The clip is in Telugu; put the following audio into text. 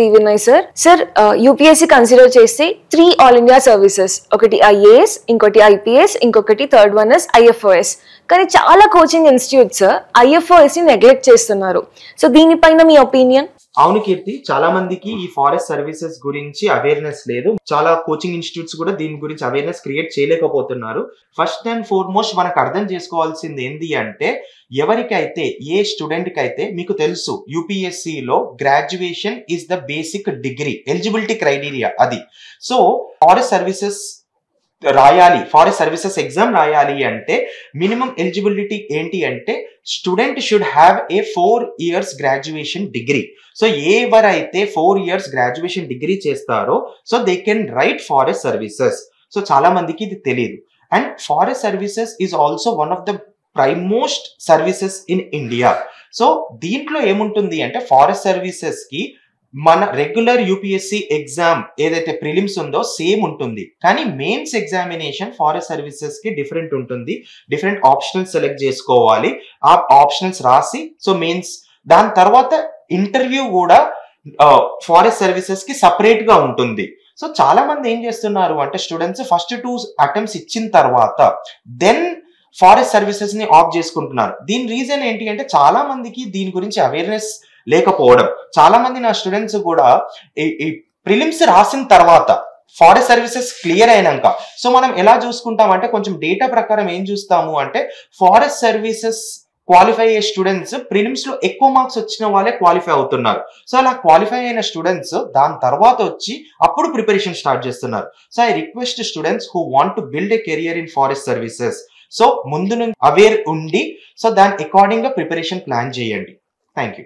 వినయ్ సార్ యూపీఎస్సీ కన్సిడర్ చేస్తే 3 ఆల్ ఇండియా సర్వీసెస్, ఒకటి ఐఏఎస్, ఇంకోటి ఐపీఎస్, ఇంకొకటి థర్డ్ వన్ ఇస్ ఐఎఫ్ఓఎస్. కానీ చాలా కోచింగ్ ఇన్స్టిట్యూట్స్ ఐఎఫ్ఓఎస్ ని నెగ్లెక్ట్ చేస్తున్నారు. సో దీనిపైన మీ ఒపీనియన్? అవును కీర్తి, చాలా మందికి ఈ ఫారెస్ట్ సర్వీసెస్ గురించి అవేర్నెస్ లేదు. చాలా కోచింగ్ ఇన్స్టిట్యూట్స్ కూడా దీని గురించి అవేర్నెస్ క్రియేట్ చేయలేకపోతున్నారు. ఫస్ట్ అండ్ ఫార్మోస్ట్ మనకు అర్థం చేసుకోవాల్సింది ఏంటి అంటే, ఎవరికైతే ఏ స్టూడెంట్ కి అయితే మీకు తెలుసు యూపీఎస్సీ లో graduation is the basic degree eligibility criteria అది. సో ఫారెస్ట్ సర్వీసెస్ రాయాలి, ఫారెస్ట్ సర్వీసెస్ ఎగ్జామ్ రాయాలి అంటే మినిమం ఎలిజిబిలిటీ ఏంటి అంటే student should have a 4 years graduation degree. So ఎవరైతే 4 years గ్రాడ్యుయేషన్ డిగ్రీ చేస్తారో so they can write forest services. So చాలా మందికి ఇది తెలియదు. And forest services is also one of the prime most services in India. So దీంట్లో ఏముంటుంది అంటే ఫారెస్ట్ సర్వీసెస్ కి మన రెగ్యులర్ యూపీఎస్సీ ఎగ్జామ్ ఏదైతే ప్రిలిమ్స్ ఉందో సేమ్ ఉంటుంది, కానీ మెయిన్స్ ఎగ్జామినేషన్ ఫారెస్ట్ సర్వీసెస్ కి డిఫరెంట్ ఉంటుంది. డిఫరెంట్ ఆప్షనల్స్ సెలెక్ట్ చేసుకోవాలి, ఆ ఆప్షనల్స్ రాసి సో మెయిన్స్ దాని తర్వాత ఇంటర్వ్యూ కూడా ఫారెస్ట్ సర్వీసెస్ కి సపరేట్ గా ఉంటుంది. సో చాలా మంది ఏం చేస్తున్నారు అంటే స్టూడెంట్స్ ఫస్ట్ 2 attempts ఇచ్చిన తర్వాత దెన్ ఫారెస్ట్ సర్వీసెస్ ని ఆప్ట్ చేసుకుంటున్నారు. దీని రీజన్ ఏంటి అంటే చాలా మందికి దీని గురించి అవేర్నెస్ లేకపోవడం. చాలా మంది నా స్టూడెంట్స్ కూడా ఈ ప్రిలిమ్స్ రాసిన తర్వాత ఫారెస్ట్ సర్వీసెస్ క్లియర్ అయినాక సో మనం ఎలా చూసుకుంటాం అంటే కొంచెం డేటా ప్రకారం ఏం చూస్తాము అంటే ఫారెస్ట్ సర్వీసెస్ క్వాలిఫై అయ్యే స్టూడెంట్స్ ప్రిలిమ్స్ లో ఎక్కువ మార్క్స్ వచ్చిన వాళ్ళే క్వాలిఫై అవుతున్నారు. సో అలా క్వాలిఫై అయిన స్టూడెంట్స్ దాని తర్వాత వచ్చి అప్పుడు ప్రిపరేషన్ స్టార్ట్ చేస్తున్నారు. So I request students who want to build a career in forest services, so ముందు నుంచి అవేర్ ఉండి సో దాని అకార్డింగ్ గా ప్రిపరేషన్ ప్లాన్ చేయండి. Thank you.